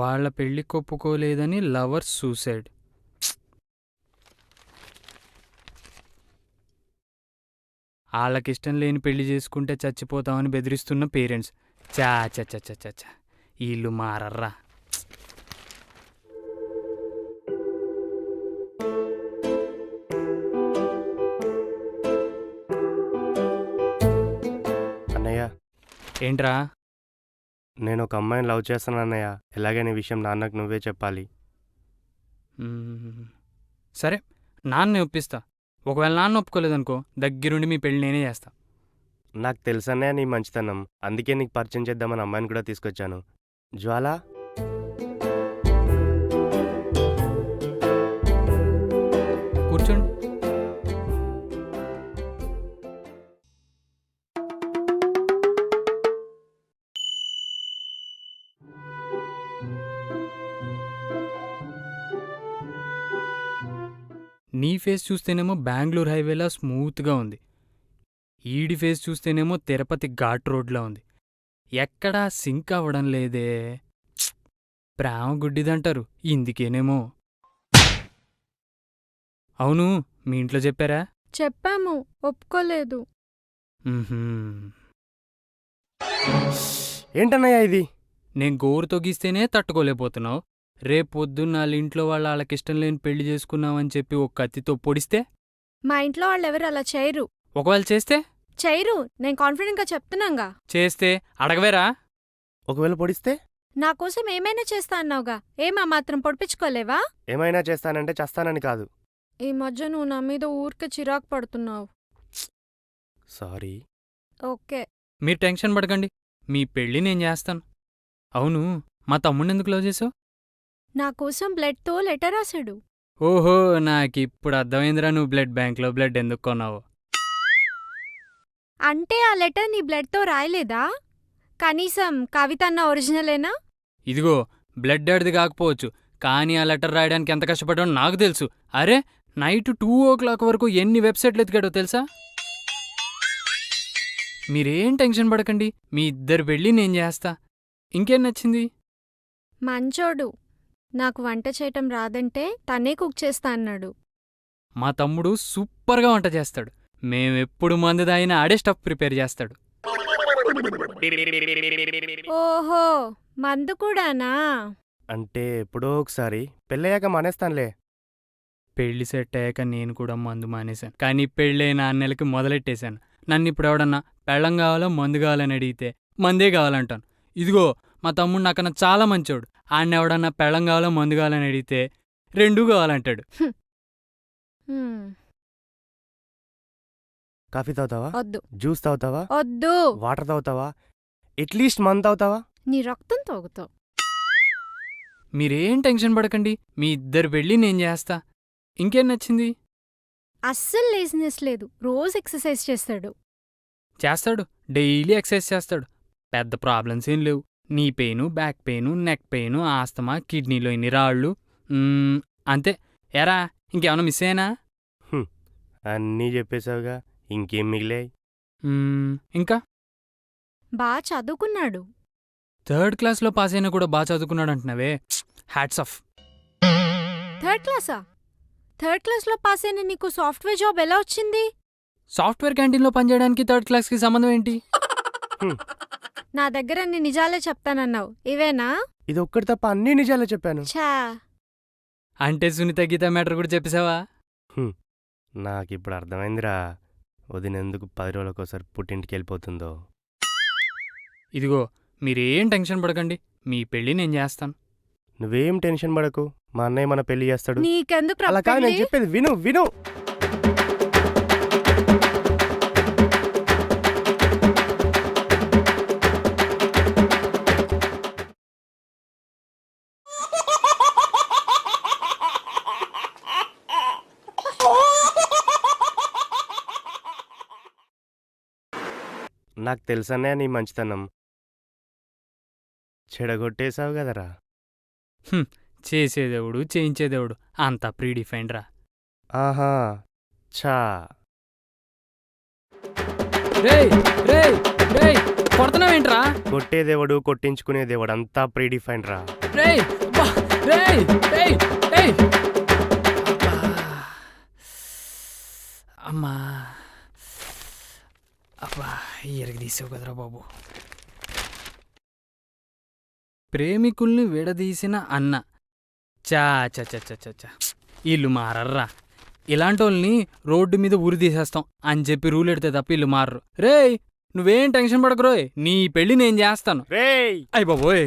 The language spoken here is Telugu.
వాళ్ళ పెళ్లి కొప్పుకోలేదని లవర్ సూసైడ్. వాళ్ళకిష్టం లేని పెళ్లి చేసుకుంటే చచ్చిపోతామని బెదిరిస్తున్న పేరెంట్స్. చా చా చా చా చా చా. వీళ్ళు మారర్రా. అన్నయ్య, ఏంట్రా? నేను ఒక అమ్మాయిని లవ్ చేస్తాను అన్నయ్య. ఎలాగైనా ఈ విషయం నాన్నకు నువ్వే చెప్పాలి. సరే, నాన్నే ఒప్పిస్తా. ఒకవేళ నాన్న ఒప్పుకోలేదనుకో, దగ్గరుండి మీ పెళ్ళి నేనే చేస్తా. నాకు తెలుసన్నయ్య నీ మంచితనం, అందుకే నీకు పరిచయం చేద్దామని అమ్మాయిని కూడా తీసుకొచ్చాను. జ్వాల, కూర్చోండి. నీ ఫేస్ చూస్తేనేమో బెంగళూరు హైవేలా స్మూత్గా ఉంది. ఈడి ఫేస్ చూస్తేనేమో తిరుపతి ఘాట్ రోడ్లా ఉంది. ఎక్కడా సింక్ అవ్వడం లేదే. ప్రేమ గుడ్డిదంటారు, ఇందుకేనేమో. అవును, మీ ఇంట్లో చెప్పారా? చెప్పాము, ఒప్పుకోలేదు. ఏంటన్నయ్య ఇది? నేను గోరుతో గీస్తేనే తట్టుకోలేకపోతున్నావు. రేపొద్దున్న వాళ్ళింట్లో వాళ్ళకిష్టం లేని పెళ్లి చేసుకున్నావని చెప్పి ఒక కత్తితో పొడిస్తే? మా ఇంట్లో వాళ్ళెవరు అలా చేయరు. ఒకవేళ చేస్తే? చేయరు, నేను కాన్ఫిడెంట్గా చెప్తున్నాగా. చేస్తే అడగవేరా? ఒకవేళ పొడిస్తే? నాకోసం ఏమైనా చేస్తా అన్నావుగా, ఏమా మాత్రం పొడిపించుకోలేవా? ఏమైనా చేస్తానంటే చేస్తానని కాదు. ఈ మధ్య నువ్వు నా మీద ఊరికే చిరాకు పడుతున్నావు. సారీ. ఓకే. మీరు టెన్షన్ పడకండి, మీ పెళ్ళి నేను చేస్తాను. అవును, మా తమ్ముడినెందుకు లవ్ చేసావు? నాకోసం బ్లడ్తో లెటర్ రాశాడు. ఓహో, నాకిప్పుడు అర్థమైందిరా నువ్వు బ్లడ్ బ్యాంక్లో బ్లడ్ ఎందుకు కొన్నావు. అంటే ఆ లెటర్ నీ బ్లడ్తో రాయలేదా? కనీసం కవితన్న ఒరిజినలేనా? ఇదిగో, బ్లడ్ డాడ్ది కాకపోవచ్చు, కానీ ఆ లెటర్ రాయడానికి ఎంత కష్టపడ్డాడో నాకు తెలుసు. అరే, నైట్ 2 వరకు ఎన్ని వెబ్సైట్లు ఎతికాడో తెలుసా? మీరేం టెన్షన్ పడకండి, మీ ఇద్దరు పెళ్ళి నేను చేస్తా. ఇంకేం నచ్చింది? మంచోడు. నాకు వంట చేయటం రాదంటే తనే కుక్ చేస్తా అన్నాడు. మా తమ్ముడు సూపర్గా వంట చేస్తాడు. మేమెప్పుడు మందు తాగినా ఆడే స్టఫ్ ప్రిపేర్ చేస్తాడు. ఓహో, మందు కూడానా? అంటే ఎప్పుడో ఒకసారి, పెళ్ళయ్యాక మానేస్తానులే. పెళ్లి సెట్ అయ్యాక నేను కూడా మందు మానేశాను, కానీ పెళ్ళైన 6 నెలలకి మొదలెట్టేశాను. నన్ను ఇప్పుడు ఎవడన్నా పెళ్ళం కావాలో మందు కావాలని అడిగితే మందే కావాలంటాను. ఇదిగో, మా తమ్ముడు నాకన్నా చాలా మంచోడు. ఆయన ఎవడన్నా పెళ్ళం కావాలో మందు కావాలని అడిగితే 2 కావాలంటాడు. కాఫీ తాగుతావా? వద్దు. జ్యూస్ తాగుతావా? వద్దు. వాటర్ తాగుతావా? అట్లీస్ట్ మందు తాగుతావా? నీ రక్తం తాగుతావు. మీరేం టెన్షన్ పడకండి, మీ ఇద్దరు పెళ్ళి నేను చేస్తా. ఇంకేం నచ్చింది? అస్సలు లేజినెస్ లేదు, రోజు ఎక్సర్సైజ్ చేస్తాడు. చేస్తాడు, డైలీ ఎక్సర్సైజ్ చేస్తాడు. పెద్ద ప్రాబ్లమ్స్ ఏం లేవు. నీ pain, back pain, neck pain, asthma, కిడ్నీలో ఇన్ని రాళ్ళు, అంతే. ఎరా, ఇంకేమన్నా మిస్ అయ్యానా? అన్నీ చెప్పేశావుగా, ఇంకేం మిగిలాయి? ఇంకా బాగా చదువుకున్నాడు. 3rd క్లాస్లో పాస్ అయినా కూడా బాగా చదువుకున్నాడు అంటున్నావే, హ్యాట్స్ ఆఫ్. 3rd క్లాసా? 3rd క్లాస్లో పాస్ అయిన నీకు సాఫ్ట్వేర్ జాబ్ ఎలా వచ్చింది? సాఫ్ట్వేర్ క్యాంటీన్లో పనిచేయడానికి 3rd క్లాస్కి సంబంధం ఏంటి? నా దగ్గర నీ నిజాలే చెప్తానన్నావు, ఇవేనా? ఇది ఒక్కటి తప్ప అన్నీ నిజాలే చెప్పాను. ఛా, అంటే సునీత గీత మ్యాటర్ కూడా చెప్పేశావా? నాకిప్పుడు అర్థమైందిరా, వదినెందుకు 10 రోజులకోసారి పుట్టింటికి వెళ్ళిపోతుందో. ఇదిగో, మీరేం టెన్షన్ పడకండి, మీ పెళ్ళి నేను చేస్తాను. నువ్వేం టెన్షన్ పడకు, మా అన్నయ్య మన పెళ్లి చేస్తాడు. నీకెందుకు అలా కాదు, నేను చెప్పేది విను విను. నాకు తెలుసనే నీ మంచితనం, చెడగొట్టేశావు కదరా. చేసేదేవుడు చేయించేదేవుడు అంతా ప్రీడిఫైన్డ్ రా. ఆహా, ఛా. రేయ్ రేయ్ రేయ్, కొడుతున్నావేంట్రా? కొట్టేదేవుడు కొట్టించుకునేదేవుడు అంతా ప్రీడిఫైన్డ్ రా. రేయ్ అబ్బా, రేయ్ రేయ్ రేయ్ అబ్బా. అమ్మా అబ్బా ఎరగ తీసావు కదరా బాబు. ప్రేమికుల్ని విడదీసిన అన్న చా చ చ చ చ చ. వీళ్ళు మారర్రా. ఇలాంటోళ్ళని రోడ్డు మీద ఉరి తీసేస్తాం అని చెప్పి రూల్ ఎడితే తప్ప వీళ్ళు మారరు. రేయ్ నువ్వేం టెన్షన్ పడకరోయ్, నీ పెళ్ళి నేను చేస్తాను. రేయ్ అయ్ బాబోయ్